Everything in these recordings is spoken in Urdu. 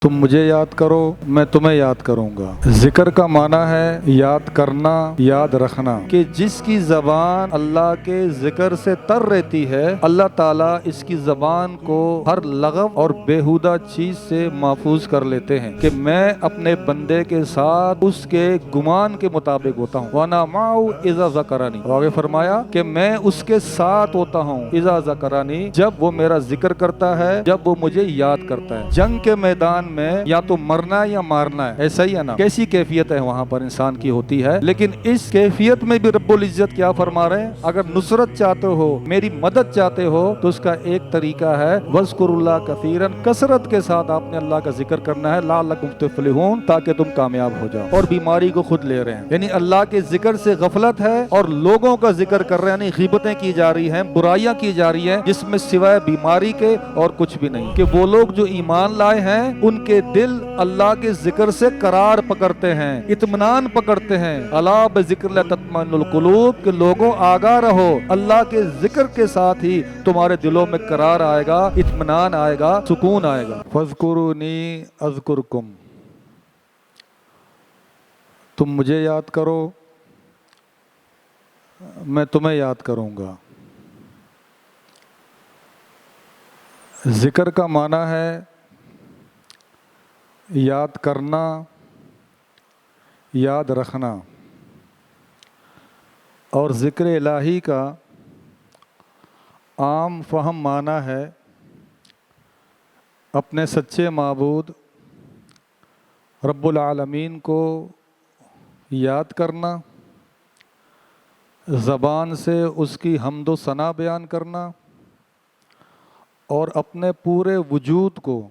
تم مجھے یاد کرو میں تمہیں یاد کروں گا۔ ذکر کا معنی ہے یاد کرنا، یاد رکھنا، کہ جس کی زبان اللہ کے ذکر سے تر رہتی ہے اللہ تعالیٰ اس کی زبان کو ہر لغو اور بیہودہ چیز سے محفوظ کر لیتے ہیں کہ میں اپنے بندے کے ساتھ اس کے گمان کے مطابق ہوتا ہوں۔ وَأَنَا مَعَهُ إِذَا ذَكَرَنِي، آگے فرمایا کہ میں اس کے ساتھ ہوتا ہوں اذا ذکرانی، جب وہ میرا ذکر کرتا ہے، جب وہ مجھے یاد کرتا ہے۔ جنگ کے میدان میں یا تو مرنا ہے یا مارنا ہے، ایسا ہی ہے نا، کیسی کیفیت ہے وہاں پر انسان کی ہوتی ہے، لیکن اس کیفیت میں بھی رب العزت کیا فرما رہے ہیں، اگر نصرت چاہتے ہو، میری مدد چاہتے ہو، تو اس کا ایک طریقہ ہے وَاذْكُرُوا اللَّهَ كَثِيرًا، کثرت کے ساتھ آپ نے اللہ کا ذکر کرنا ہے، لَعَلَّكُمْ تُفْلِحُونَ، تاکہ تم کامیاب ہو جاؤ۔ اور بیماری کو خود لے رہے ہیں، یعنی اللہ کے ذکر سے غفلت ہے اور لوگوں کا ذکر کر رہے ہیں، یعنی غیبتیں کی جا رہی ہیں، برائیاں کی جا رہی ہیں، جس میں سوائے بیماری کے اور کچھ بھی نہیں، کہ وہ لوگ جو ایمان لائے ہیں ان کے دل اللہ کے ذکر سے قرار پکڑتے ہیں، اطمینان پکڑتے ہیں۔ الا بذکر اللہ تطمئن القلوب، کہ لوگوں آگاہ رہو، اللہ کے ذکر کے ساتھ ہی تمہارے دلوں میں قرار آئے گا، اطمینان آئے گا، سکون آئے گا۔ فاذکرونی اذکرکم، تم مجھے یاد کرو میں تمہیں یاد کروں گا۔ ذکر کا معنی ہے یاد کرنا، یاد رکھنا، اور ذکر الہی کا عام فہم معنی ہے اپنے سچے معبود رب العالمین کو یاد کرنا، زبان سے اس کی حمد و ثنا بیان کرنا، اور اپنے پورے وجود کو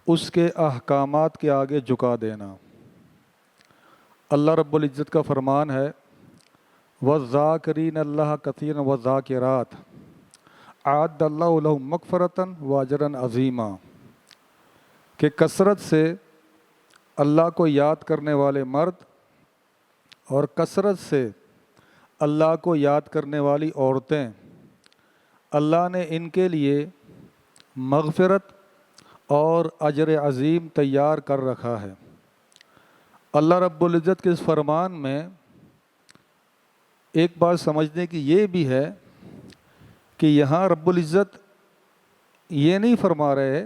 اس کے احکامات کے آگے جھکا دینا۔ اللہ رب العزت کا فرمان ہے وَالذَّاكِرِينَ اللَّهَ كَثِيرًا وَالذَّاكِرَاتِ أَعَدَّ اللَّهُ لَهُم مَغْفِرَةً وَأَجْرًا عَظِيمًا، کہ کثرت سے اللہ کو یاد کرنے والے مرد اور کثرت سے اللہ کو یاد کرنے والی عورتیں، اللہ نے ان کے لیے مغفرت اور اجر عظیم تیار کر رکھا ہے۔ اللہ رب العزت کے اس فرمان میں ایک بات سمجھنے کی یہ بھی ہے کہ یہاں رب العزت یہ نہیں فرما رہے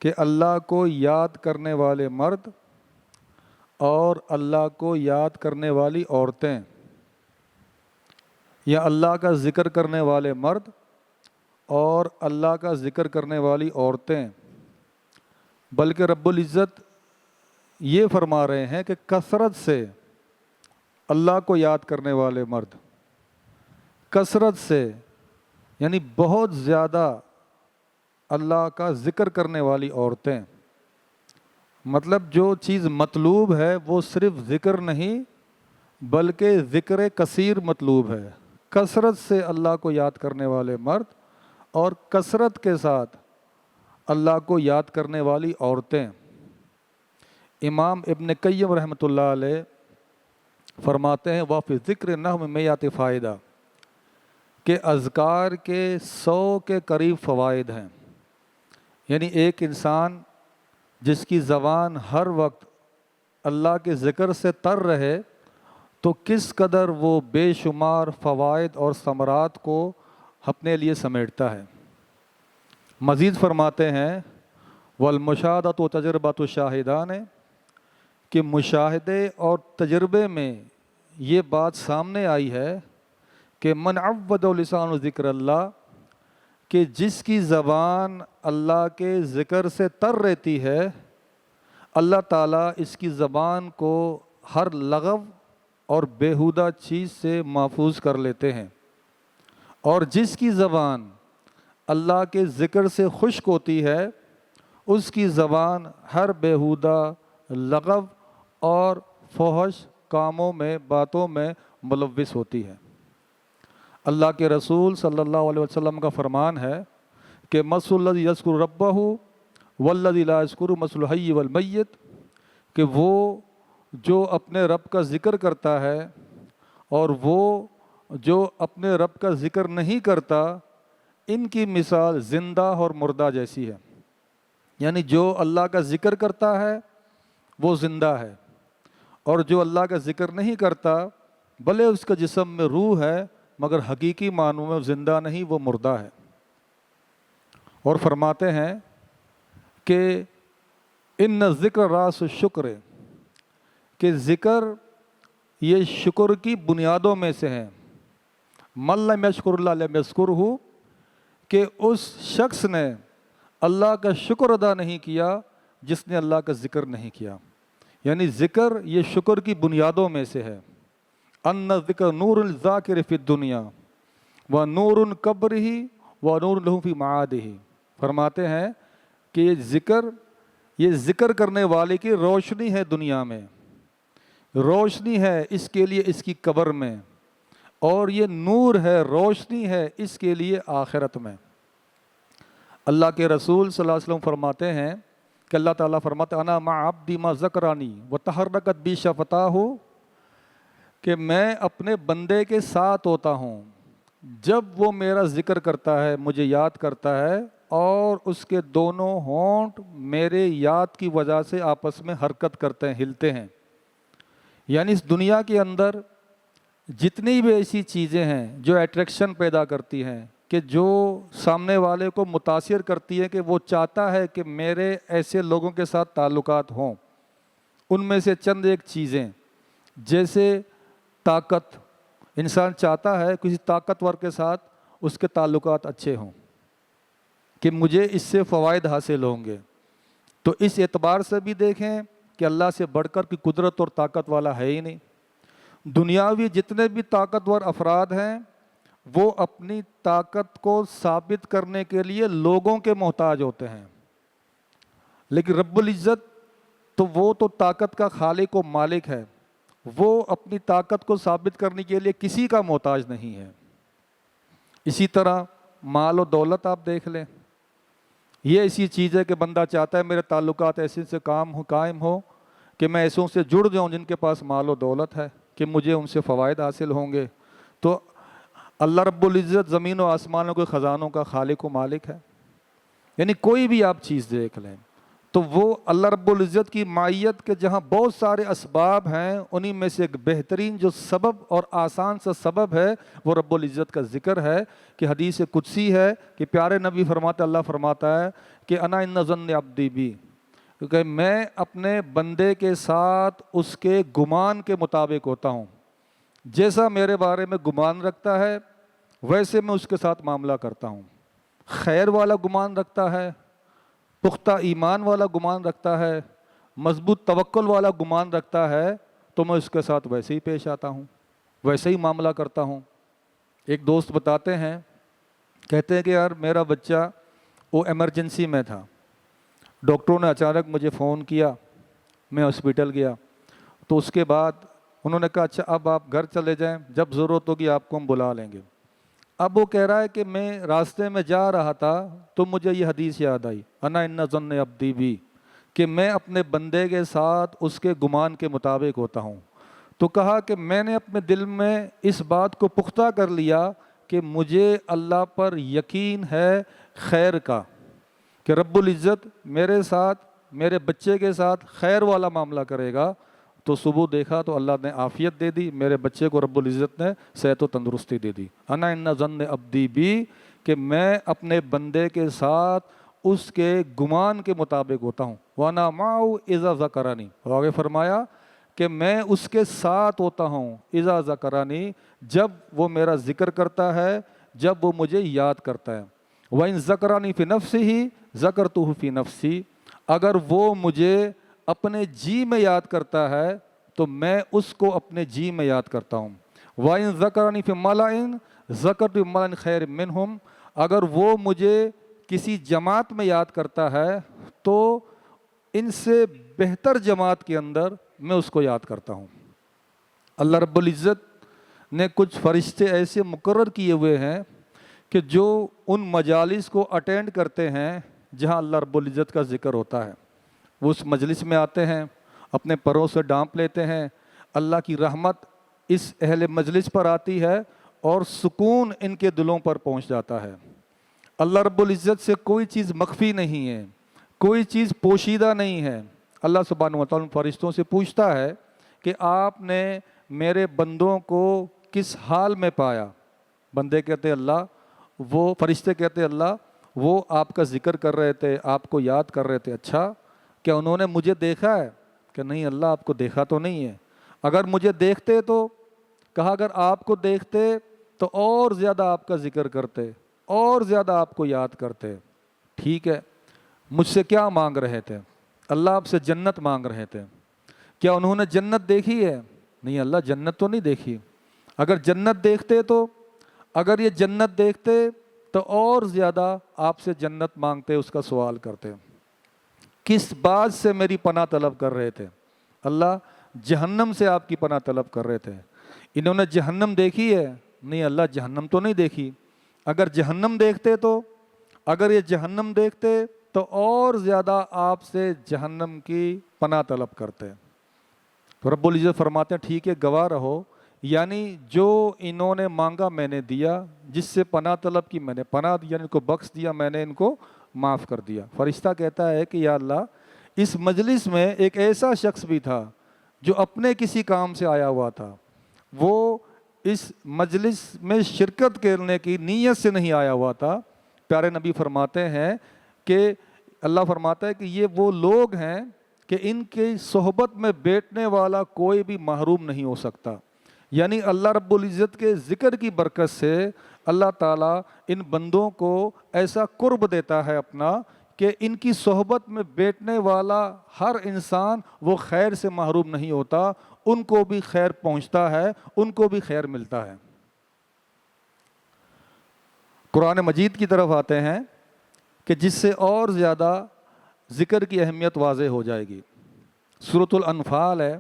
کہ اللہ کو یاد کرنے والے مرد اور اللہ کو یاد کرنے والی عورتیں، یا اللہ کا ذکر کرنے والے مرد اور اللہ کا ذکر کرنے والی عورتیں، بلکہ رب العزت یہ فرما رہے ہیں کہ کثرت سے اللہ کو یاد کرنے والے مرد، کثرت سے یعنی بہت زیادہ اللہ کا ذکر کرنے والی عورتیں، مطلب جو چیز مطلوب ہے وہ صرف ذکر نہیں بلکہ ذکر کثیر مطلوب ہے۔ کثرت سے اللہ کو یاد کرنے والے مرد اور کثرت کے ساتھ اللہ کو یاد کرنے والی عورتیں۔ امام ابن قیم رحمۃ اللہ علیہ فرماتے ہیں وَفِي ذِكْرِ النَّحْوِ مِئَةِ فائدہ، کہ اذکار کے 100 کے قریب فوائد ہیں، یعنی ایک انسان جس کی زبان ہر وقت اللہ کے ذکر سے تر رہے تو کس قدر وہ بے شمار فوائد اور ثمرات کو اپنے لیے سمیٹتا ہے۔ مزید فرماتے ہیں والمشاہدۃ و تجربۃ الشاہدان، کہ مشاہدے اور تجربے میں یہ بات سامنے آئی ہے کہ من عود لسان ذکر اللہ، کہ جس کی زبان اللہ کے ذکر سے تر رہتی ہے اللہ تعالیٰ اس کی زبان کو ہر لغو اور بیہودہ چیز سے محفوظ کر لیتے ہیں، اور جس کی زبان اللہ کے ذکر سے خشک ہوتی ہے اس کی زبان ہر بیہودہ لغو اور فحش کاموں میں، باتوں میں ملوث ہوتی ہے۔ اللہ کے رسول صلی اللہ علیہ وسلم کا فرمان ہے کہ مثل الذی یذکر ربہ والذی لا یذکر مثل الحی والمیت، کہ وہ جو اپنے رب کا ذکر کرتا ہے اور وہ جو اپنے رب کا ذکر نہیں کرتا، ان کی مثال زندہ اور مردہ جیسی ہے۔ یعنی جو اللہ کا ذکر کرتا ہے وہ زندہ ہے، اور جو اللہ کا ذکر نہیں کرتا بھلے اس کا جسم میں روح ہے مگر حقیقی معنوں میں زندہ نہیں، وہ مردہ ہے۔ اور فرماتے ہیں کہ ان ذکر راس الشکر، کہ ذکر یہ شکر کی بنیادوں میں سے ہے۔ من لم یشکر اللہ لم یذکرہ، کہ اس شخص نے اللہ کا شکر ادا نہیں کیا جس نے اللہ کا ذکر نہیں کیا۔ یعنی ذکر یہ شکر کی بنیادوں میں سے ہے۔ ان ذکر نور الذاکر فی الدنیا و نور قبرہ و نور لہ فی معادہ، فرماتے ہیں کہ یہ ذکر کرنے والے کی روشنی ہے، دنیا میں روشنی ہے اس کے لیے اس کی قبر میں، اور یہ نور ہے، روشنی ہے اس کے لیے آخرت میں۔ اللہ کے رسول صلی اللہ علیہ وسلم فرماتے ہیں کہ اللہ تعالیٰ فرماتے ہیں انا مع عبدی ما ذکرانی وتحرکت بی شفتاہ، کہ میں اپنے بندے کے ساتھ ہوتا ہوں جب وہ میرا ذکر کرتا ہے، مجھے یاد کرتا ہے، اور اس کے دونوں ہونٹ میرے یاد کی وجہ سے آپس میں حرکت کرتے ہیں، ہلتے ہیں۔ یعنی اس دنیا کے اندر جتنی بھی ایسی چیزیں ہیں جو اٹریکشن پیدا کرتی ہیں، کہ جو سامنے والے کو متاثر کرتی ہے کہ وہ چاہتا ہے کہ میرے ایسے لوگوں کے ساتھ تعلقات ہوں، ان میں سے چند ایک چیزیں جیسے طاقت، انسان چاہتا ہے کسی طاقتور کے ساتھ اس کے تعلقات اچھے ہوں کہ مجھے اس سے فوائد حاصل ہوں گے۔ تو اس اعتبار سے بھی دیکھیں کہ اللہ سے بڑھ کر کی قدرت اور طاقت والا ہے ہی نہیں۔ دنیاوی جتنے بھی طاقتور افراد ہیں وہ اپنی طاقت کو ثابت کرنے کے لیے لوگوں کے محتاج ہوتے ہیں، لیکن رب العزت تو وہ تو طاقت کا خالق و مالک ہے، وہ اپنی طاقت کو ثابت کرنے کے لیے کسی کا محتاج نہیں ہے۔ اسی طرح مال و دولت آپ دیکھ لیں، یہ ایسی چیز ہے کہ بندہ چاہتا ہے میرے تعلقات ایسے سے قائم ہو کہ میں ایسوں سے جڑ جاؤں جن کے پاس مال و دولت ہے، کہ مجھے ان سے فوائد حاصل ہوں گے۔ تو اللہ رب العزت زمین و آسمانوں کے خزانوں کا خالق و مالک ہے۔ یعنی کوئی بھی آپ چیز دیکھ لیں تو وہ اللہ رب العزت کی معیت کے جہاں بہت سارے اسباب ہیں، انہی میں سے ایک بہترین جو سبب اور آسان سا سبب ہے وہ رب العزت کا ذکر ہے، کہ حدیث قدسی ہے کہ پیارے نبی فرماتے، اللہ فرماتا ہے کہ انا ان ظن عبدی بی، کیونکہ میں اپنے بندے کے ساتھ اس کے گمان کے مطابق ہوتا ہوں، جیسا میرے بارے میں گمان رکھتا ہے ویسے میں اس کے ساتھ معاملہ کرتا ہوں۔ خیر والا گمان رکھتا ہے، پختہ ایمان والا گمان رکھتا ہے، مضبوط توکل والا گمان رکھتا ہے، تو میں اس کے ساتھ ویسے ہی پیش آتا ہوں، ویسے ہی معاملہ کرتا ہوں۔ ایک دوست بتاتے ہیں، کہتے ہیں کہ یار میرا بچہ وہ ایمرجنسی میں تھا، ڈاکٹروں نے اچانک مجھے فون کیا، میں ہاسپٹل گیا، تو اس کے بعد انہوں نے کہا اچھا اب آپ گھر چلے جائیں، جب ضرورت ہوگی آپ کو ہم بلا لیں گے۔ اب وہ کہہ رہا ہے کہ میں راستے میں جا رہا تھا تو مجھے یہ حدیث یاد آئی، انا ان ظن عبدی بی، کہ میں اپنے بندے کے ساتھ اس کے گمان کے مطابق ہوتا ہوں۔ تو کہا کہ میں نے اپنے دل میں اس بات کو پختہ کر لیا کہ مجھے اللہ پر یقین ہے خیر کا، کہ رب العزت میرے ساتھ، میرے بچے کے ساتھ خیر والا معاملہ کرے گا۔ تو صبح دیکھا تو اللہ نے عافیت دے دی، میرے بچے کو رب العزت نے صحت و تندرستی دے دی۔ انا ان ظن عبدی بی، کہ میں اپنے بندے کے ساتھ اس کے گمان کے مطابق ہوتا ہوں۔ وانا معه اذا ذکرنی، اور آگے فرمایا کہ میں اس کے ساتھ ہوتا ہوں اذا ذکرنی، جب وہ میرا ذکر کرتا ہے، جب وہ مجھے یاد کرتا ہے۔ وَإِن ذَكَرَنِي فِي نَفْسِهِ ذَكَرْتُهُ فِي نَفْسِي، اگر وہ مجھے اپنے جی میں یاد کرتا ہے تو میں اس کو اپنے جی میں یاد کرتا ہوں۔ وَإِن ذَكَرَنِي فِي مَلَئٍ ذَكَرْتُ مَلَئٍ خَيْرٍ مِّنْهُمْ، اگر وہ مجھے کسی جماعت میں یاد کرتا ہے تو ان سے بہتر جماعت کے اندر میں اس کو یاد کرتا ہوں۔ اللہ رب العزت نے کچھ فرشتے ایسے مقرر کیے ہوئے ہیں کہ جو ان مجالس کو اٹینڈ کرتے ہیں جہاں اللہ رب العزت کا ذکر ہوتا ہے، وہ اس مجلس میں آتے ہیں، اپنے پروں سے ڈانپ لیتے ہیں، اللہ کی رحمت اس اہل مجلس پر آتی ہے اور سکون ان کے دلوں پر پہنچ جاتا ہے۔ اللہ رب العزت سے کوئی چیز مخفی نہیں ہے، کوئی چیز پوشیدہ نہیں ہے۔ اللہ سبحانہ و تعالیٰ فرشتوں سے پوچھتا ہے کہ آپ نے میرے بندوں کو کس حال میں پایا؟ بندے کہتے اللہ، وہ فرشتے کہتے اللہ وہ آپ کا ذکر کر رہے تھے، آپ کو یاد کر رہے تھے۔ اچھا، کیا انہوں نے مجھے دیکھا ہے؟ کہ نہیں اللہ آپ کو دیکھا تو نہیں ہے۔ اگر مجھے دیکھتے تو، کہا اگر آپ کو دیکھتے تو اور زیادہ آپ کا ذکر کرتے، اور زیادہ آپ کو یاد کرتے۔ ٹھیک ہے، مجھ سے کیا مانگ رہے تھے؟ اللہ آپ سے جنت مانگ رہے تھے۔ کیا انہوں نے جنت دیکھی ہے؟ نہیں اللہ جنت تو نہیں دیکھی۔ اگر جنت دیکھتے تو، اگر یہ جنت دیکھتے تو اور زیادہ آپ سے جنت مانگتے، اس کا سوال کرتے۔ کس بات سے میری پناہ طلب کر رہے تھے؟ اللہ جہنم سے آپ کی پناہ طلب کر رہے تھے۔ انہوں نے جہنم دیکھی ہے؟ نہیں اللہ جہنم تو نہیں دیکھی۔ اگر جہنم دیکھتے تو، اگر یہ جہنم دیکھتے تو اور زیادہ آپ سے جہنم کی پناہ طلب کرتے۔ تو رب العزت فرماتے ہیں ٹھیک ہے گواہ رہو، یعنی جو انہوں نے مانگا میں نے دیا، جس سے پناہ طلب کی میں نے پناہ دیا، ان کو بخش دیا، میں نے ان کو معاف کر دیا۔ فرشتہ کہتا ہے کہ یا اللہ اس مجلس میں ایک ایسا شخص بھی تھا جو اپنے کسی کام سے آیا ہوا تھا، وہ اس مجلس میں شرکت کرنے کی نیت سے نہیں آیا ہوا تھا۔ پیارے نبی فرماتے ہیں کہ اللہ فرماتا ہے کہ یہ وہ لوگ ہیں کہ ان کی صحبت میں بیٹھنے والا کوئی بھی محروم نہیں ہو سکتا۔ یعنی اللہ رب العزت کے ذکر کی برکت سے اللہ تعالیٰ ان بندوں کو ایسا قرب دیتا ہے اپنا کہ ان کی صحبت میں بیٹھنے والا ہر انسان وہ خیر سے محروم نہیں ہوتا، ان کو بھی خیر پہنچتا ہے، ان کو بھی خیر ملتا ہے۔ قرآن مجید کی طرف آتے ہیں کہ جس سے اور زیادہ ذکر کی اہمیت واضح ہو جائے گی۔ سورۃ الانفال ہے۔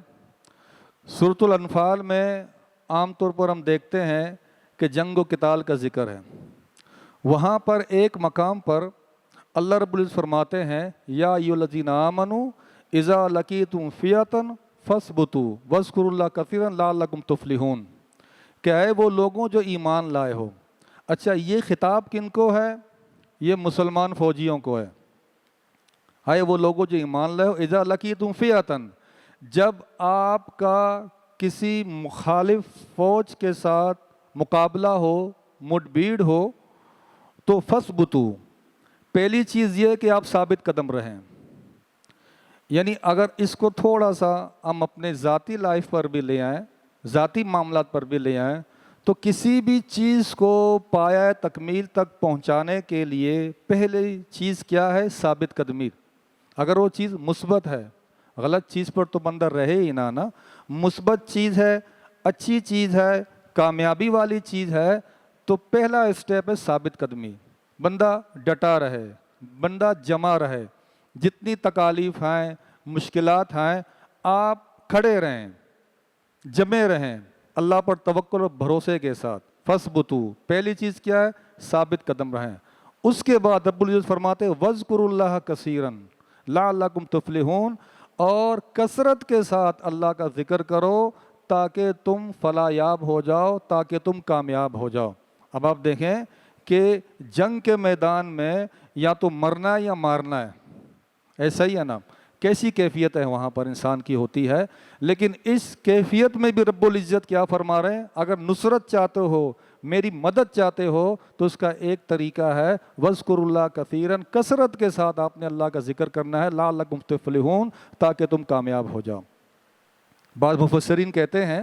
سورۃ الانفال میں عام طور پر ہم دیکھتے ہیں کہ جنگ و قتال کا ذکر ہے۔ وہاں پر ایک مقام پر اللہ رب العزت فرماتے ہیں یا ایھا الذین آمنوا اذا لقیتم فئۃ فاثبتوا واذکروا اللہ کثیرا لعلکم تفلحون، کہ اے وہ لوگوں جو ایمان لائے ہو۔ اچھا یہ خطاب کن کو ہے؟ یہ مسلمان فوجیوں کو ہے۔ اے وہ لوگوں جو ایمان لائے ہو، اذا لقیتم فئۃ، جب آپ کا کسی مخالف فوج کے ساتھ مقابلہ ہو، مٹ بھیڑ ہو، تو فثبتوا، پہلی چیز یہ کہ آپ ثابت قدم رہیں۔ یعنی اگر اس کو تھوڑا سا ہم اپنے ذاتی لائف پر بھی لے آئیں، ذاتی معاملات پر بھی لے آئیں، تو کسی بھی چیز کو پایہ تکمیل تک پہنچانے کے لیے پہلی چیز کیا ہے؟ ثابت قدمی۔ اگر وہ چیز مثبت ہے، غلط چیز پر تو بندہ رہے ہی نا، مثبت چیز ہے، اچھی چیز ہے، کامیابی والی چیز ہے، تو پہلا اسٹیپ ہے ثابت قدمی۔ بندہ ڈٹا رہے، بندہ جمع رہے، جتنی تکالیف ہیں، مشکلات ہیں، آپ کھڑے رہیں، جمے رہیں، اللہ پر توکل اور بھروسے کے ساتھ۔ فثبتوا، پہلی چیز کیا ہے؟ ثابت قدم رہیں۔ اس کے بعد رب العزت فرماتے ہیں وَاذْكُرُوا اللَّهَ كَثِيرًا لَعَلَّكُمْ تُفْلِحُونَ، اور کثرت کے ساتھ اللہ کا ذکر کرو تاکہ تم فلاح یاب ہو جاؤ، تاکہ تم کامیاب ہو جاؤ۔ اب آپ دیکھیں کہ جنگ کے میدان میں یا تو مرنا ہے یا مارنا ہے، ایسا ہی ہے نا؟ کیسی کیفیت ہے وہاں پر انسان کی ہوتی ہے، لیکن اس کیفیت میں بھی رب العزت کیا فرما رہے ہیں؟ اگر نصرت چاہتے ہو، میری مدد چاہتے ہو، تو اس کا ایک طریقہ ہے وَاذْكُرُوا اللَّهَ كَثِيرًا، کثرت کے ساتھ آپ نے اللہ کا ذکر کرنا ہے، لعلکم تفلحون، تاکہ تم کامیاب ہو جاؤ۔ بعض مفسرین کہتے ہیں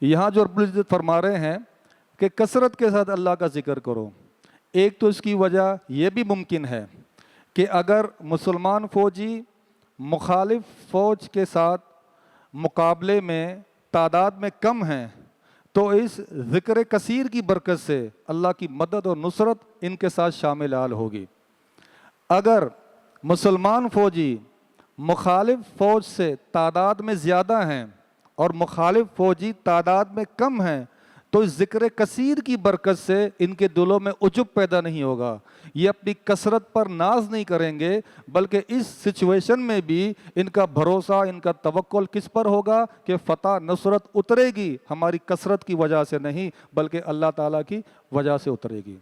یہاں جو رب العزت فرما رہے ہیں کہ کثرت کے ساتھ اللہ کا ذکر کرو، ایک تو اس کی وجہ یہ بھی ممکن ہے کہ اگر مسلمان فوجی مخالف فوج کے ساتھ مقابلے میں تعداد میں کم ہیں، تو اس ذکر کثیر کی برکت سے اللہ کی مدد اور نصرت ان کے ساتھ شامل حال ہوگی۔ اگر مسلمان فوجی مخالف فوج سے تعداد میں زیادہ ہیں اور مخالف فوجی تعداد میں کم ہیں، تو اس ذکر کثیر کی برکت سے ان کے دلوں میں عجب پیدا نہیں ہوگا، یہ اپنی کثرت پر ناز نہیں کریں گے، بلکہ اس سچویشن میں بھی ان کا بھروسہ، ان کا توکل کس پر ہوگا کہ فتح نصرت اترے گی ہماری کثرت کی وجہ سے نہیں، بلکہ اللہ تعالیٰ کی وجہ سے اترے گی۔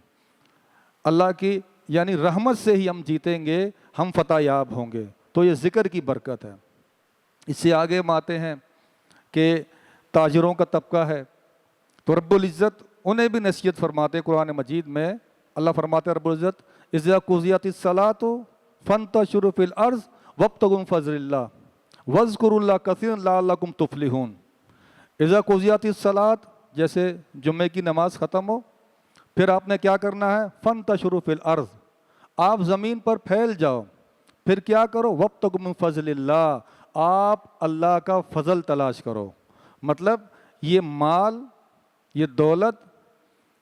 اللہ کی یعنی رحمت سے ہی ہم جیتیں گے، ہم فتح یاب ہوں گے۔ تو یہ ذکر کی برکت ہے۔ اس سے آگے ہم آتے ہیں کہ تاجروں کا طبقہ ہے، تو رب العزت انہیں بھی نصیحت فرماتے قرآن مجید میں۔ اللہ فرماتے رب العزت اذا قضیت الصلاۃ فانتشروا فی الارض وابتغوا من فضل اللہ واذکروا اللہ کثیرا لعلکم تفلحون۔ اذا قضیت الصلاۃ، جیسے جمعے کی نماز ختم ہو، پھر آپ نے کیا کرنا ہے؟ فانتشروا فی الارض، آپ زمین پر پھیل جاؤ، پھر کیا کرو؟ وابتغوا من فضل اللہ، آپ اللہ کا فضل تلاش کرو۔ مطلب یہ مال، یہ دولت،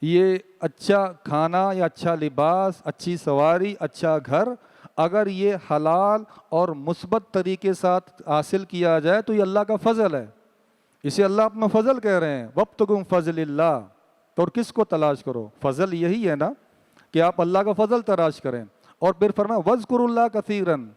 یہ اچھا کھانا یا اچھا لباس، اچھی سواری، اچھا گھر، اگر یہ حلال اور مثبت طریقے ساتھ حاصل کیا جائے تو یہ اللہ کا فضل ہے، اسے اللہ اپنا فضل کہہ رہے ہیں۔ وابتغوا من فضل اللہ، تو اور کس کو تلاش کرو؟ فضل یہی ہے نا کہ آپ اللہ کا فضل تلاش کریں۔ اور پھر فرمایا وَاذْكُرُوا اللَّهَ كَثِيرًا،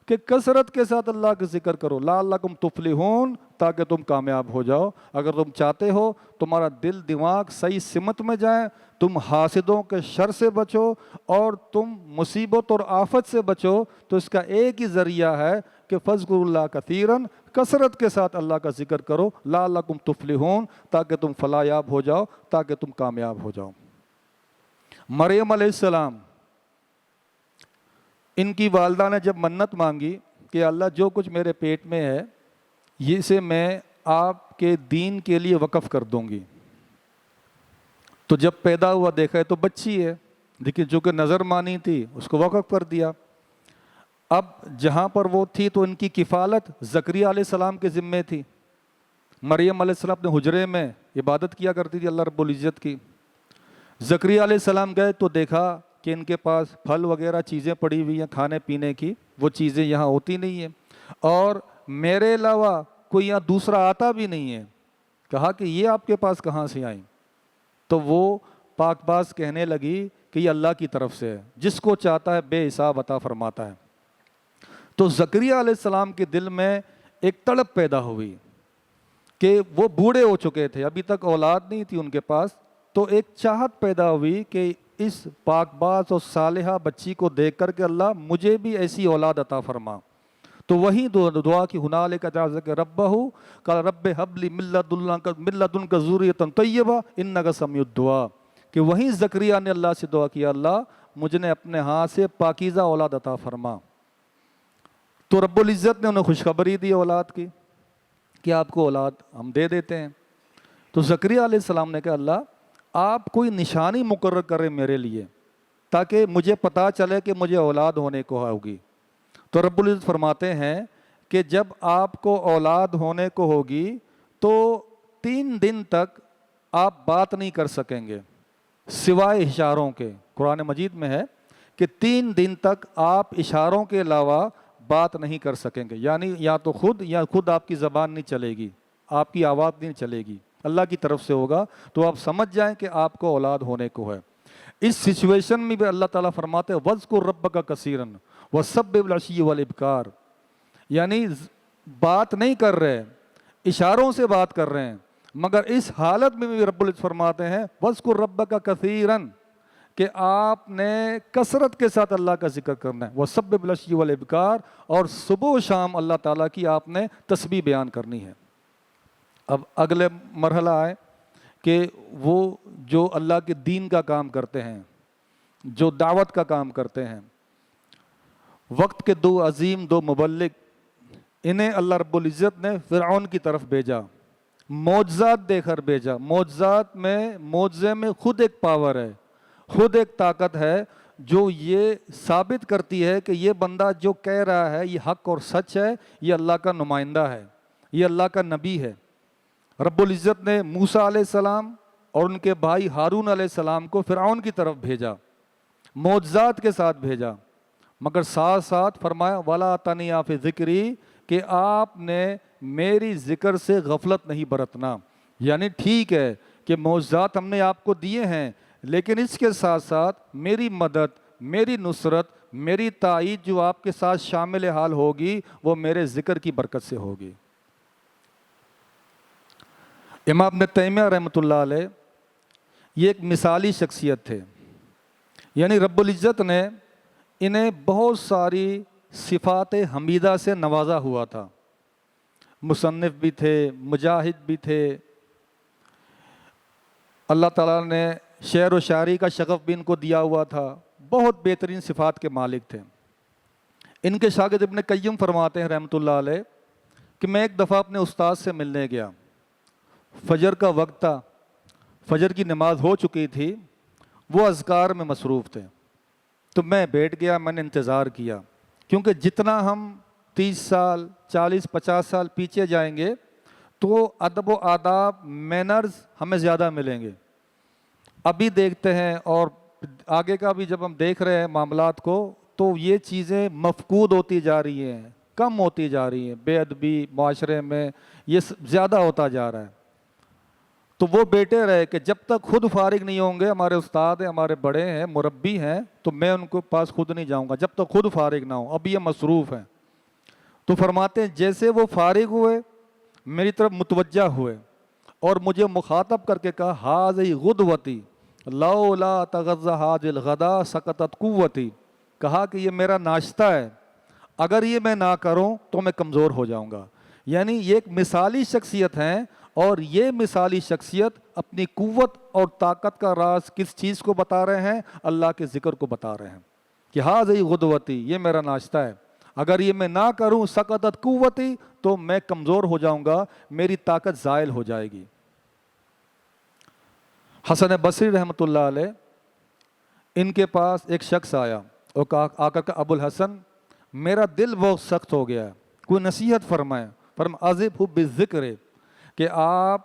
کہ کثرت کے ساتھ اللہ کا ذکر کرو، لعلکم تفلحون، تاکہ تم کامیاب ہو جاؤ۔ اگر تم چاہتے ہو تمہارا دل دماغ صحیح سمت میں جائے، تم حاسدوں کے شر سے بچو اور تم مصیبت اور آفت سے بچو، تو اس کا ایک ہی ذریعہ ہے کہ فَاذْكُرُوا اللَّهَ كَثِيرًا، کثرت کے ساتھ اللہ کا ذکر کرو، لعلکم تفلحون، تاکہ تم فلاح یاب ہو جاؤ، تاکہ تم کامیاب ہو جاؤ۔ مریم علیہ السلام، ان کی والدہ نے جب منت مانگی کہ اللہ جو کچھ میرے پیٹ میں ہے اسے میں آپ کے دین کے لیے وقف کر دوں گی، تو جب پیدا ہوا دیکھا تو بچی ہے، لیکن جو کہ نظر مانی تھی اس کو وقف کر دیا۔ اب جہاں پر وہ تھی تو ان کی کفالت زکریا علیہ السلام کے ذمے تھی۔ مریم علیہ السلام اپنے حجرے میں عبادت کیا کرتی تھی اللہ رب العزت کی۔ زکریا علیہ السلام گئے تو دیکھا کہ ان کے پاس پھل وغیرہ چیزیں پڑی ہوئی ہیں کھانے پینے کی، وہ چیزیں یہاں ہوتی نہیں ہیں، اور میرے علاوہ کوئی یہاں دوسرا آتا بھی نہیں ہے۔ کہا کہ یہ آپ کے پاس کہاں سے آئیں؟ تو وہ پاک باز کہنے لگی کہ یہ اللہ کی طرف سے ہے، جس کو چاہتا ہے بے حساب عطا فرماتا ہے۔ تو زکریا علیہ السلام کے دل میں ایک تڑپ پیدا ہوئی کہ وہ بوڑھے ہو چکے تھے، ابھی تک اولاد نہیں تھی ان کے پاس، تو ایک چاہت پیدا ہوئی کہ اس پاک باز اور صالحہ بچی کو دیکھ کر کہ اللہ مجھے بھی ایسی اولاد عطا فرما۔ تو وہی دعا کی ہنالک دعا ربہ قال رب ہب لی من لدنک ذریۃ طیبہ انک سمیع الدعاء، کہ وہیں زکریا نے اللہ سے دعا کیا اللہ مجھے اپنے ہاتھ سے پاکیزہ اولاد عطا فرما۔ تو رب العزت نے انہیں خوشخبری دی اولاد کی کہ آپ کو اولاد ہم دے دیتے ہیں۔ تو زکریا علیہ السلام نے کہا اللہ آپ کوئی نشانی مقرر کریں میرے لیے تاکہ مجھے پتہ چلے کہ مجھے اولاد ہونے کو ہوگی۔ تو رب العزت فرماتے ہیں کہ جب آپ کو اولاد ہونے کو ہوگی تو 3 دن تک آپ بات نہیں کر سکیں گے سوائے اشاروں کے۔ قرآن مجید میں ہے کہ 3 دن تک آپ اشاروں کے علاوہ بات نہیں کر سکیں گے، یعنی یا تو خود آپ کی زبان نہیں چلے گی، آپ کی آواز نہیں چلے گی، اللہ کی طرف سے ہوگا، تو آپ سمجھ جائیں کہ آپ کو اولاد ہونے کو ہے۔ اس سچویشن میں بھی اللہ تعالیٰ فرماتے ہیں وَاذْكُرْ رَبَّكَ كَثِيرًا وَسَبِّحْ بِالْعَشِيِّ وَالْإِبْكَارِ، یعنی بات نہیں کر رہے، اشاروں سے بات کر رہے ہیں، مگر اس حالت میں بھی رب العزت فرماتے ہیں وَاذْكُرْ رَبَّكَ كَثِيرًا، کہ آپ نے کثرت کے ساتھ اللہ کا ذکر کرنا ہے، وَسَبِّحْ بِالْعَشِيِّ وَالْإِبْكَارِ، اور صبح و شام اللہ تعالیٰ کی آپ نے تسبیح بیان کرنی ہے۔ اب اگلے مرحلہ آئے کہ وہ جو اللہ کے دین کا کام کرتے ہیں، جو دعوت کا کام کرتے ہیں، وقت کے 2 عظیم 2 مبلغ، انہیں اللہ رب العزت نے فرعون کی طرف بھیجا، معجزات دے کر بھیجا۔ معجزے میں خود ایک پاور ہے، خود ایک طاقت ہے جو یہ ثابت کرتی ہے کہ یہ بندہ جو کہہ رہا ہے یہ حق اور سچ ہے، یہ اللہ کا نمائندہ ہے، یہ اللہ کا نبی ہے۔ رب العزت نے موسیٰ علیہ السلام اور ان کے بھائی ہارون علیہ السلام کو فرعون کی طرف بھیجا، معجزات کے ساتھ بھیجا، مگر ساتھ ساتھ فرمایا وَلَا تَنِيَا فِي ذِكْرِي، کہ آپ نے میری ذکر سے غفلت نہیں برتنا۔ یعنی ٹھیک ہے کہ معجزات ہم نے آپ کو دیے ہیں، لیکن اس کے ساتھ ساتھ میری مدد، میری نصرت، میری تائید جو آپ کے ساتھ شامل حال ہوگی وہ میرے ذکر کی برکت سے ہوگی۔ امام ابن تیمیہ رحمۃ اللہ علیہ یہ ایک مثالی شخصیت تھے، یعنی رب العزت نے انہیں بہت ساری صفات حمیدہ سے نوازا ہوا تھا. مصنف بھی تھے, مجاہد بھی تھے, اللہ تعالیٰ نے شعر و شاعری کا شغف بھی ان کو دیا ہوا تھا, بہت بہترین صفات کے مالک تھے. ان کے شاگرد ابن قیم فرماتے ہیں رحمۃ اللہ علیہ کہ میں ایک دفعہ اپنے استاد سے ملنے گیا, فجر کا وقت تھا, فجر کی نماز ہو چکی تھی, وہ اذکار میں مصروف تھے. تو میں بیٹھ گیا, میں نے انتظار کیا, کیونکہ جتنا ہم 30 سال 40 50 سال پیچھے جائیں گے تو ادب و آداب مینرز ہمیں زیادہ ملیں گے. ابھی دیکھتے ہیں اور آگے کا بھی جب ہم دیکھ رہے ہیں معاملات کو, تو یہ چیزیں مفقود ہوتی جا رہی ہیں, کم ہوتی جا رہی ہیں, بے ادبی معاشرے میں یہ زیادہ ہوتا جا رہا ہے. تو وہ بیٹے رہے کہ جب تک خود فارغ نہیں ہوں گے, ہمارے استاد ہیں, ہمارے بڑے ہیں, مربی ہیں, تو میں ان کے پاس خود نہیں جاؤں گا جب تک خود فارغ نہ ہوں, اب یہ مصروف ہیں. تو فرماتے ہیں جیسے وہ فارغ ہوئے میری طرف متوجہ ہوئے اور مجھے مخاطب کر کے کہا ہاذی غدوتی لولا تغذی هذه الغدا سقطت قوتی, کہا کہ یہ میرا ناشتہ ہے, اگر یہ میں نہ کروں تو میں کمزور ہو جاؤں گا. یعنی یہ ایک مثالی شخصیت ہیں, اور یہ مثالی شخصیت اپنی قوت اور طاقت کا راز کس چیز کو بتا رہے ہیں؟ اللہ کے ذکر کو بتا رہے ہیں کہ ہاذی غدوتی, یہ میرا ناشتہ ہے, اگر یہ میں نہ کروں سقطت قوتی, تو میں کمزور ہو جاؤں گا, میری طاقت زائل ہو جائے گی. حسن بصری رحمۃ اللہ علیہ, ان کے پاس ایک شخص آیا اور آ کر کہ ابو الحسن میرا دل بہت سخت ہو گیا ہے, کوئی نصیحت فرمائیں. اذب بالذکر, کہ آپ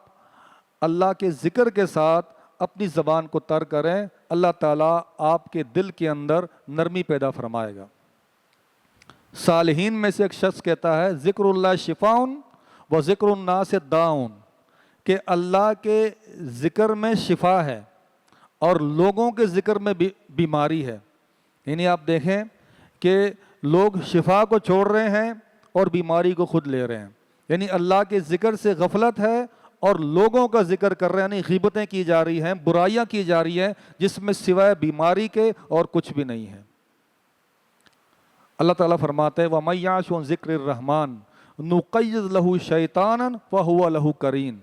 اللہ کے ذکر کے ساتھ اپنی زبان کو تر کریں, اللہ تعالیٰ آپ کے دل کے اندر نرمی پیدا فرمائے گا. صالحین میں سے ایک شخص کہتا ہے ذکر اللہ شفاء و ذکر الناس داء, کہ اللہ کے ذکر میں شفا ہے اور لوگوں کے ذکر میں بیماری ہے. یعنی آپ دیکھیں کہ لوگ شفا کو چھوڑ رہے ہیں اور بیماری کو خود لے رہے ہیں. یعنی اللہ کے ذکر سے غفلت ہے اور لوگوں کا ذکر کر رہے ہیں, یعنی غیبتیں کی جا رہی ہیں, برائیاں کی جا رہی ہیں, جس میں سوائے بیماری کے اور کچھ بھی نہیں ہے. اللہ تعالیٰ فرماتے ہیں وَمَن يَعْشُ عَن ذِكْرِ الرَّحْمَنِ نُقَيِّضْ لَهُ شَيْطَانًا فَهُوَ لَهُ قَرِينٌ.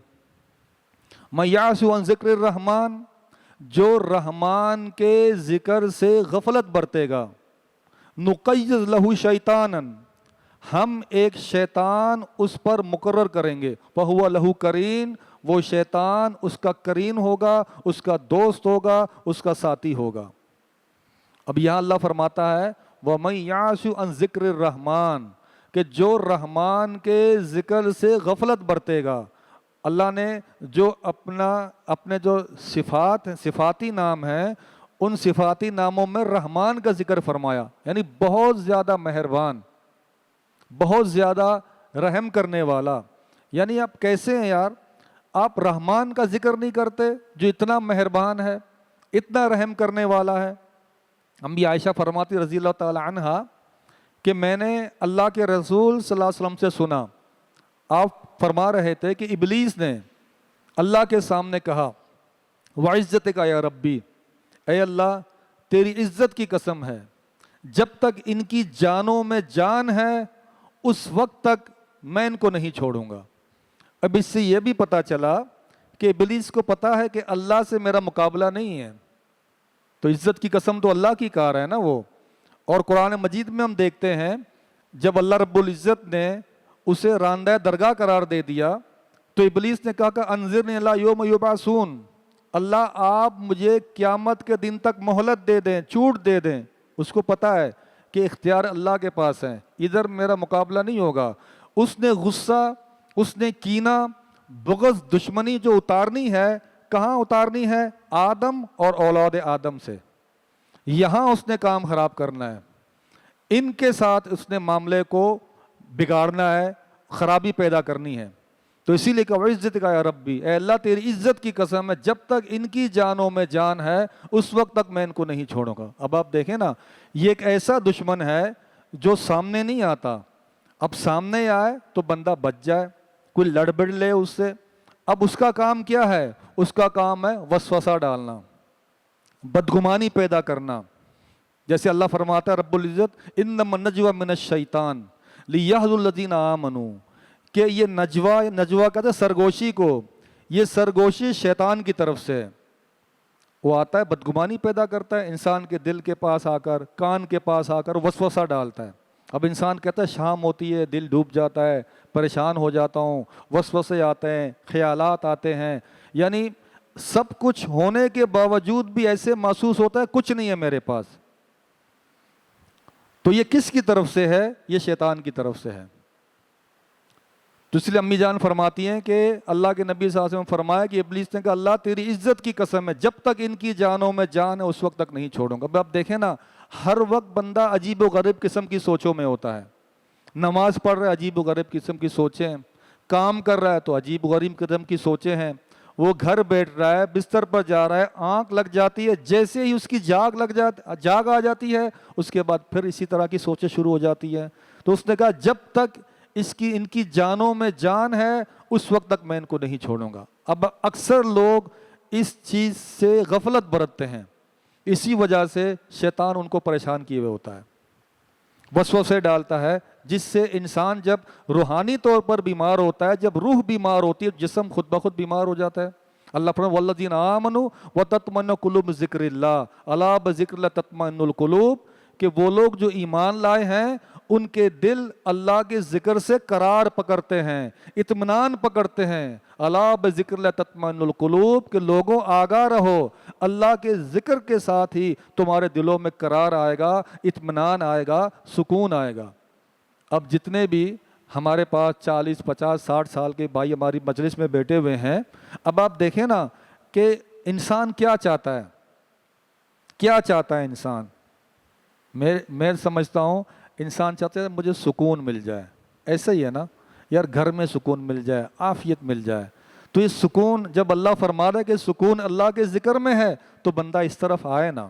مَن يَعْشُ عَن ذِكْرِ الرَّحْمَنِ, جو رحمان کے ذکر سے غفلت برتے گا, نُقَيِّضْ لَهُ شَيْطَانًا, ہم ایک شیطان اس پر مقرر کریں گے, فَهُوَ لَهُ قَرِينٌ, وہ شیطان اس کا قرین ہوگا, اس کا دوست ہوگا, اس کا ساتھی ہوگا. اب یہاں اللہ فرماتا ہے وَمَن يَعْشُ عَن ذِكْرِ الرَّحْمَنِ, کہ جو رحمان کے ذکر سے غفلت برتے گا. اللہ نے جو اپنے جو صفات ہیں, صفاتی نام ہیں, ان صفاتی ناموں میں رحمان کا ذکر فرمایا, یعنی بہت زیادہ مہربان, بہت زیادہ رحم کرنے والا. یعنی آپ کیسے ہیں یار, آپ رحمان کا ذکر نہیں کرتے جو اتنا مہربان ہے, اتنا رحم کرنے والا ہے. ہم بھی عائشہ فرماتی رضی اللہ تعالی عنہا کہ میں نے اللہ کے رسول صلی اللہ علیہ وسلم سے سنا, آپ فرما رہے تھے کہ ابلیس نے اللہ کے سامنے کہا وعزتک یا ربی, اے اللہ تیری عزت کی قسم ہے, جب تک ان کی جانوں میں جان ہے اس وقت تک میں ان کو نہیں چھوڑوں گا. اب اس سے یہ بھی پتہ چلا کہ ابلیس کو پتہ ہے کہ اللہ سے میرا مقابلہ نہیں ہے, تو عزت کی قسم تو اللہ کی کار ہے نا وہ. اور قرآن مجید میں ہم دیکھتے ہیں جب اللہ رب العزت نے اسے راندہ درگاہ قرار دے دیا تو ابلیس نے کہا کہ انذرنی الی یوم یبعثون, اللہ آپ مجھے قیامت کے دن تک مہلت دے دیں, چھوٹ دے دیں. اس کو پتہ ہے کہ اختیار اللہ کے پاس ہے, ادھر میرا مقابلہ نہیں ہوگا. اس نے غصہ, اس نے کینہ, بغض, دشمنی جو اتارنی ہے, کہاں اتارنی ہے؟ آدم اور اولاد آدم سے. یہاں اس نے کام خراب کرنا ہے, ان کے ساتھ اس نے معاملے کو بگاڑنا ہے, خرابی پیدا کرنی ہے. تو اسی لیے کہ عزت کا یا ربی, اے اللہ تیری عزت کی قسم ہے, جب تک ان کی جانوں میں جان ہے اس وقت تک میں ان کو نہیں چھوڑوں گا. اب آپ دیکھیں نا, یہ ایک ایسا دشمن ہے جو سامنے نہیں آتا, اب سامنے آئے تو بندہ بچ جائے, کوئی لڑ بڑ لے اس سے. اب اس کا کام کیا ہے؟ اس کا کام ہے وسوسہ ڈالنا, بدگمانی پیدا کرنا, جیسے اللہ فرماتا ہے رب العزت انما النجوى من الشیطان لیحزن الذین آمنوا، کہ یہ نجوا کہتے ہیں سرگوشی کو، یہ سرگوشی شیطان کی طرف سے وہ آتا ہے، بدگمانی پیدا کرتا ہے انسان کے دل کے پاس آ کر، کان کے پاس آ کر وسوسہ ڈالتا ہے۔ اب انسان کہتا ہے شام ہوتی ہے دل ڈوب جاتا ہے، پریشان ہو جاتا ہوں، وسوسے آتے ہیں، خیالات آتے ہیں، یعنی سب کچھ ہونے کے باوجود بھی ایسے محسوس ہوتا ہے کچھ نہیں ہے میرے پاس۔ تو یہ کس کی طرف سے ہے؟ یہ شیطان کی طرف سے ہے۔ تو اس لیے امی جان فرماتی ہیں کہ اللہ کے نبی صلی اللہ علیہ وسلم فرمایا کہ ابلیس نے کہا اللہ تیری عزت کی قسم ہے، جب تک ان کی جانوں میں جان ہے اس وقت تک نہیں چھوڑوں گا۔ اب آپ دیکھیں نا، ہر وقت بندہ عجیب و غریب قسم کی سوچوں میں ہوتا ہے، نماز پڑھ رہا ہے عجیب و غریب قسم کی سوچیں ہیں، کام کر رہا ہے تو عجیب و غریب قسم کی سوچیں ہیں، وہ گھر بیٹھ رہا ہے، بستر پر جا رہا ہے، آنکھ لگ جاتی ہے، جیسے ہی اس کی جاگ آ جاتی ہے اس کے بعد پھر اسی طرح کی سوچیں شروع ہو جاتی ہے۔ تو اس نے کہا جب تک ان کی جانوں میں جان ہے اس وقت تک میں ان کو نہیں چھوڑوں گا۔ اب اکثر لوگ اس چیز سے غفلت برتتے ہیں، اسی وجہ سے شیطان ان کو پریشان کیے ہوئے ہوتا ہے، وسوسے ڈالتا ہے، جس سے انسان جب روحانی طور پر بیمار ہوتا ہے، جب روح بیمار ہوتی ہے جسم خود بخود بیمار ہو جاتا ہے۔ اللہ فرماتا ہے والذین آمنوا وتطمئن قلوبهم بذکر اللہ الا بذکر اللہ تطمئن القلوب، کہ وہ لوگ جو ایمان لائے ہیں ان کے دل اللہ کے ذکر سے قرار پکڑتے ہیں، اطمینان پکڑتے ہیں۔ الا بذکر اللہ تطمئن القلوب، کہ لوگوں آگاہ رہو، اللہ کے ذکر کے ساتھ ہی تمہارے دلوں میں قرار آئے گا، اطمینان آئے گا، سکون آئے گا۔ اب جتنے بھی ہمارے پاس 40 50 60 سال کے بھائی ہماری مجلس میں بیٹھے ہوئے ہیں، اب آپ دیکھیں نا کہ انسان کیا چاہتا ہے، کیا چاہتا ہے انسان؟ میں سمجھتا ہوں انسان چاہتا ہے مجھے سکون مل جائے، ایسا ہی ہے نا یار، گھر میں سکون مل جائے، عافیت مل جائے۔ تو یہ سکون جب اللہ فرما رہا ہے کہ سکون اللہ کے ذکر میں ہے تو بندہ اس طرف آئے نا،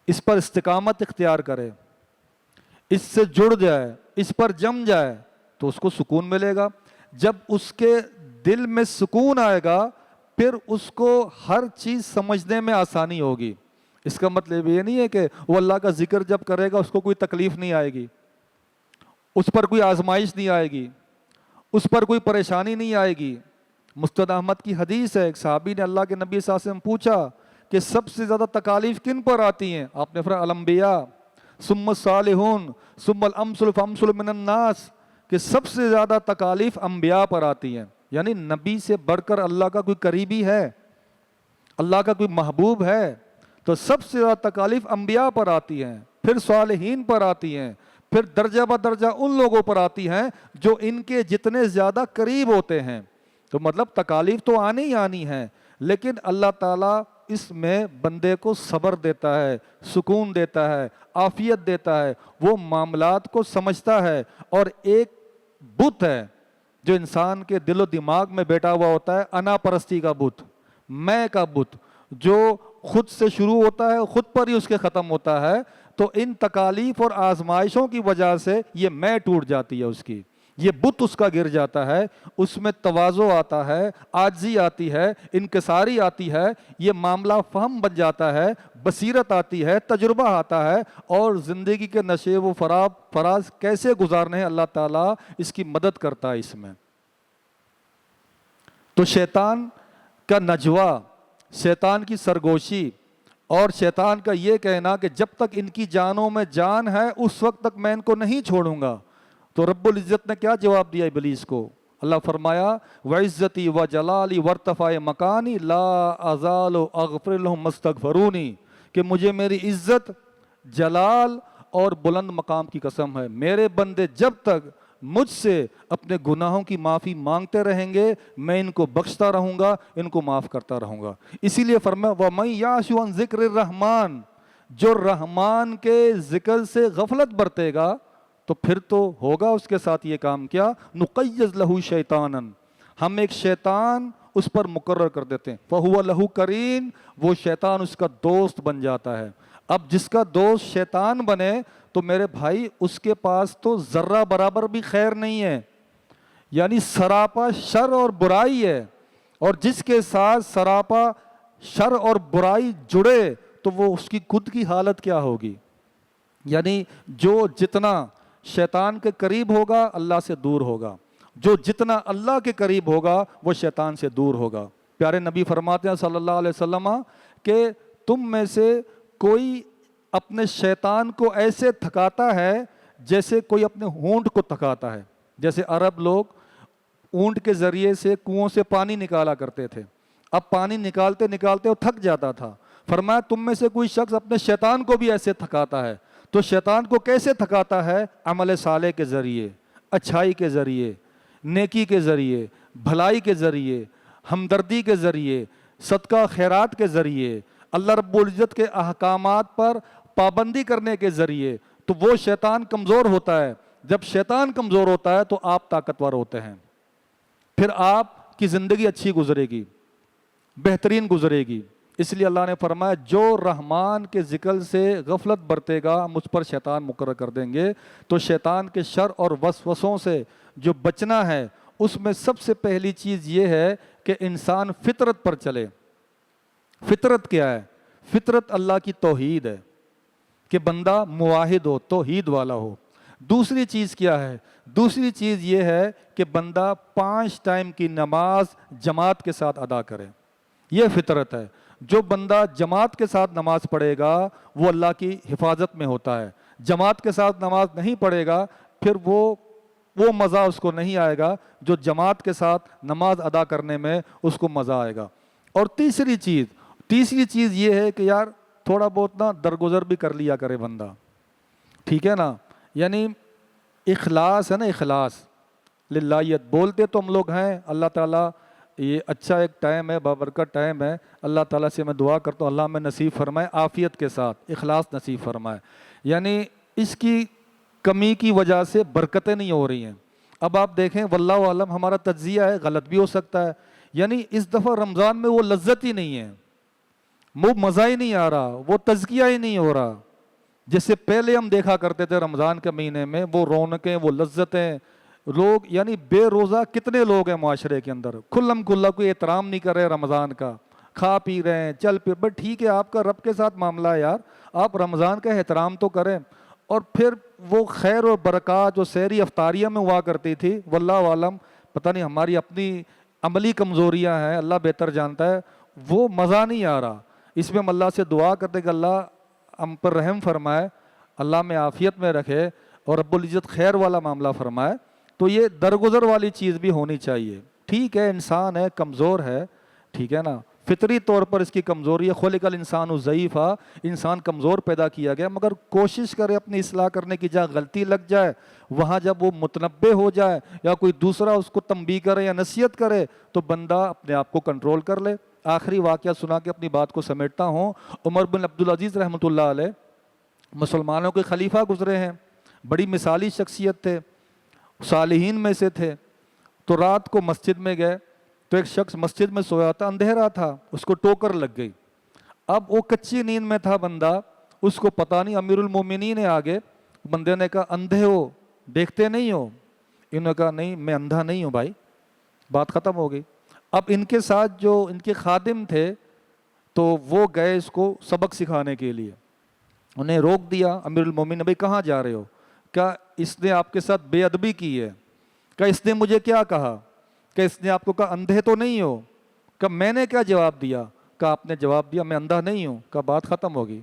اس پر استقامت اختیار کرے، اس سے جڑ جائے، اس پر جم جائے تو اس کو سکون ملے گا۔ جب اس کے دل میں سکون آئے گا پھر اس کو ہر چیز سمجھنے میں آسانی ہوگی۔ اس کا مطلب یہ نہیں ہے کہ وہ اللہ کا ذکر جب کرے گا اس کو کوئی تکلیف نہیں آئے گی، اس پر کوئی آزمائش نہیں آئے گی، اس پر کوئی پریشانی نہیں آئے گی۔ مستد احمد کی حدیث ہے، ایک صحابی نے اللہ کے نبی صلی اللہ علیہ وسلم پوچھا کہ سب سے زیادہ تکالیف کن پر آتی ہیں؟ آپ نے فرمایا الانبیاء ثم الصالحون ثم الامثل فامثل من الناس، کہ سب سے زیادہ تکالیف انبیاء پر آتی ہیں، یعنی نبی سے بڑھ کر اللہ کا کوئی قریبی ہے، اللہ کا کوئی محبوب ہے تو سب سے زیادہ تکالیف انبیاء پر آتی ہیں، پھر صالحین پر آتی ہیں، پھر درجہ بدرجہ ان لوگوں پر آتی ہیں جو ان کے جتنے زیادہ قریب ہوتے ہیں۔ تو مطلب تکالیف تو آنی ہی آنی ہے، لیکن اللہ تعالیٰ اس میں بندے کو صبر دیتا ہے، سکون دیتا ہے، عافیت دیتا ہے، وہ معاملات کو سمجھتا ہے۔ اور ایک بت ہے جو انسان کے دل و دماغ میں بیٹھا ہوا ہوتا ہے، انا پرستی کا بت، میں کا بت، جو خود سے شروع ہوتا ہے خود پر ہی اس کے ختم ہوتا ہے۔ تو ان تکالیف اور آزمائشوں کی وجہ سے یہ میں ٹوٹ جاتی ہے، اس کی یہ بت اس کا گر جاتا ہے، اس میں تواضع آتا ہے، عاجزی آتی ہے، انکساری آتی ہے، یہ معاملہ فہم بن جاتا ہے، بصیرت آتی ہے، تجربہ آتا ہے، اور زندگی کے نشے و فراز کیسے گزارنے ہیں اللہ تعالیٰ اس کی مدد کرتا ہے اس میں۔ تو شیطان کا نجوا، شیطان کی سرگوشی اور شیطان کا یہ کہنا کہ جب تک ان کی جانوں میں جان ہے اس وقت تک میں ان کو نہیں چھوڑوں گا، تو رب العزت نے کیا جواب دیا ابلیس کو؟ اللہ فرمایا وعزتی وجلالی وارتفاع مکانی لا ازال اغفر لهم مستغفرونی، کہ مجھے میری عزت، جلال اور بلند مقام کی قسم ہے، میرے بندے جب تک مجھ سے اپنے گناہوں کی معافی مانگتے رہیں گے میں ان کو بخشتا رہوں گا، ان کو معاف کرتا رہوں گا۔ اسی لیے فرمایا وَمَن يَعْشُ عَن ذِكْرِ الرَّحْمَنِ، جو رحمان کے ذکر سے غفلت برتے گا تو پھر تو ہوگا اس کے ساتھ یہ کام کیا، نُقَيِّضْ لَهُ شَيْطَانًا، ہم ایک شیطان اس پر مقرر کر دیتے ہیں، فَهُوَ لَهُ قَرِينٌ، وہ شیطان اس کا دوست بن جاتا ہے۔ اب جس کا دوست شیطان بنے تو میرے بھائی اس کے پاس تو ذرہ برابر بھی خیر نہیں ہے، یعنی سراپا شر اور برائی ہے، اور جس کے ساتھ سراپا شر اور برائی جڑے تو وہ اس کی خود کی حالت کیا ہوگی؟ یعنی جو جتنا شیطان کے قریب ہوگا اللہ سے دور ہوگا، جو جتنا اللہ کے قریب ہوگا وہ شیطان سے دور ہوگا۔ پیارے نبی فرماتے ہیں صلی اللہ علیہ وسلم کہ تم میں سے کوئی اپنے شیطان کو ایسے تھکاتا ہے جیسے کوئی اپنے ہونٹ کو تھکاتا ہے۔ جیسے عرب لوگ اونٹ کے ذریعے سے کنووں سے پانی نکالا کرتے تھے، اب پانی نکالتے نکالتے وہ تھک جاتا تھا۔ فرمایا تم میں سے کوئی شخص اپنے شیطان کو بھی ایسے تھکاتا ہے۔ تو شیطان کو کیسے تھکاتا ہے؟ عمل صالح کے ذریعے، اچھائی کے ذریعے، نیکی کے ذریعے، بھلائی کے ذریعے، ہمدردی کے ذریعے، صدقہ خیرات کے ذریعے، اللہ رب العزت کے احکامات پر پابندی کرنے کے ذریعے۔ تو وہ شیطان کمزور ہوتا ہے۔ جب شیطان کمزور ہوتا ہے تو آپ طاقتور ہوتے ہیں، پھر آپ کی زندگی اچھی گزرے گی، بہترین گزرے گی۔ اس لیے اللہ نے فرمایا جو رحمان کے ذکر سے غفلت برتے گا مجھ پر شیطان مقرر کر دیں گے۔ تو شیطان کے شر اور وسوسوں سے جو بچنا ہے اس میں سب سے پہلی چیز یہ ہے کہ انسان فطرت پر چلے۔ فطرت کیا ہے؟ فطرت اللہ کی توحید ہے کہ بندہ موحد ہو، توحید والا ہو۔ دوسری چیز کیا ہے؟ دوسری چیز یہ ہے کہ بندہ 5 ٹائم کی نماز جماعت کے ساتھ ادا کرے، یہ فطرت ہے۔ جو بندہ جماعت کے ساتھ نماز پڑھے گا وہ اللہ کی حفاظت میں ہوتا ہے۔ جماعت کے ساتھ نماز نہیں پڑھے گا پھر وہ مزہ اس کو نہیں آئے گا جو جماعت کے ساتھ نماز ادا کرنے میں اس کو مزہ آئے گا۔ اور تیسری چیز یہ ہے کہ یار تھوڑا بہت نا درگزر بھی کر لیا کرے بندہ، ٹھیک ہے نا؟ یعنی اخلاص ہے نا، اخلاص للہیت۔ بولتے تو ہم لوگ ہیں، اللہ تعالیٰ یہ اچھا ایک ٹائم ہے، بابرکت ٹائم ہے، اللہ تعالیٰ سے میں دعا کرتا ہوں اللہ میں نصیب فرمائے عافیت کے ساتھ اخلاص نصیب فرمائے۔ یعنی اس کی کمی کی وجہ سے برکتیں نہیں ہو رہی ہیں۔ اب آپ دیکھیں واللہ عالم ہمارا تجزیہ ہے، غلط بھی ہو سکتا ہے، یعنی اس دفعہ رمضان میں وہ لذت ہی نہیں ہے، وہ مزہ ہی نہیں آ رہا، وہ تزکیہ ہی نہیں ہو رہا جس سے پہلے ہم دیکھا کرتے تھے رمضان کے مہینے میں۔ وہ رونقیں، وہ لذتیں، لوگ یعنی بے روزہ کتنے لوگ ہیں معاشرے کے اندر، کھلم کھلا کوئی احترام نہیں کر رہے رمضان کا، کھا پی رہے ہیں، چل پھر، بٹ ٹھیک ہے آپ کا رب کے ساتھ معاملہ ہے یار، آپ رمضان کا احترام تو کریں۔ اور پھر وہ خیر اور برکات جو سحری افطاریہ میں ہوا کرتی تھی، واللہ عالم پتہ نہیں ہماری اپنی عملی کمزوریاں ہیں، اللہ بہتر جانتا ہے، وہ مزہ نہیں آ رہا۔ اس میں ہم اللہ سے دعا کرتے کہ اللہ ہم پر رحم فرمائے، اللہ میں عافیت میں رکھے اور رب العزت خیر والا معاملہ فرمائے۔ تو یہ درگزر والی چیز بھی ہونی چاہیے۔ ٹھیک ہے انسان ہے، کمزور ہے، ٹھیک ہے نا، فطری طور پر اس کی کمزوری ہے، خلق الانسان ضعیفا، انسان کمزور پیدا کیا گیا، مگر کوشش کرے اپنی اصلاح کرنے کی، جہاں غلطی لگ جائے وہاں جب وہ متنبہ ہو جائے یا کوئی دوسرا اس کو تنبیہ کرے یا نصیحت کرے تو بندہ اپنے آپ کو کنٹرول کر لے۔ آخری واقعہ سنا کے اپنی بات کو سمیٹتا ہوں۔ عمر بن عبدالعزیز رحمۃ اللہ علیہ مسلمانوں کے خلیفہ گزرے ہیں، بڑی مثالی شخصیت تھے، صالحین میں سے تھے۔ تو رات کو مسجد میں گئے تو ایک شخص مسجد میں سویا تھا، اندھیرا تھا، اس کو ٹوکر لگ گئی۔ اب وہ کچی نیند میں تھا بندہ، اس کو پتہ نہیں، امیر المومنین آگے، بندے نے کہا اندھے ہو، دیکھتے نہیں ہو؟ انہوں نے کہا نہیں میں اندھا نہیں ہوں بھائی، بات ختم ہو گئی۔ اب ان کے ساتھ جو ان کے خادم تھے تو وہ گئے اس کو سبق سکھانے کے لیے، انہیں روک دیا۔ امیر المومنین بھائی کہاں جا رہے ہو؟ کہا اس نے آپ کے ساتھ بے ادبی کی ہے۔ کہا اس نے مجھے کیا کہا؟ کہ اس نے آپ کو کہا اندھے تو نہیں ہو؟ کہ میں نے کیا جواب دیا؟ کہ آپ نے جواب دیا میں اندھا نہیں ہوں۔ کہ بات ختم ہوگی،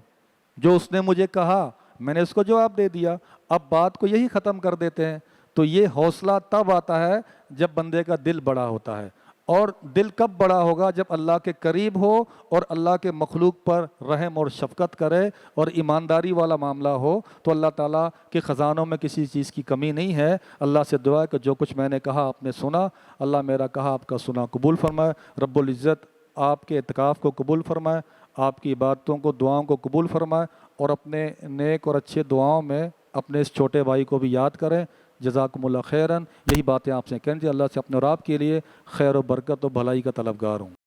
جو اس نے مجھے کہا میں نے اس کو جواب دے دیا، اب بات کو یہی ختم کر دیتے ہیں۔ تو یہ حوصلہ تب آتا ہے جب بندے کا دل بڑا ہوتا ہے، اور دل کب بڑا ہوگا؟ جب اللہ کے قریب ہو اور اللہ کے مخلوق پر رحم اور شفقت کرے اور ایمانداری والا معاملہ ہو، تو اللہ تعالیٰ کے خزانوں میں کسی چیز کی کمی نہیں ہے۔ اللہ سے دعا ہے کہ جو کچھ میں نے کہا آپ نے سنا، اللہ میرا کہا آپ کا سنا قبول فرمائے، رب العزت آپ کے اعتکاف کو قبول فرمائے، آپ کی عبادتوں کو، دعاؤں کو قبول فرمائے، اور اپنے نیک اور اچھے دعاؤں میں اپنے اس چھوٹے بھائی کو بھی یاد کریں۔ جزاکم اللہ خیراً۔ یہی باتیں آپ سے کہنی تھی۔ اللہ سے اپنے اور آپ کے لیے خیر و برکت و بھلائی کا طلبگار ہوں۔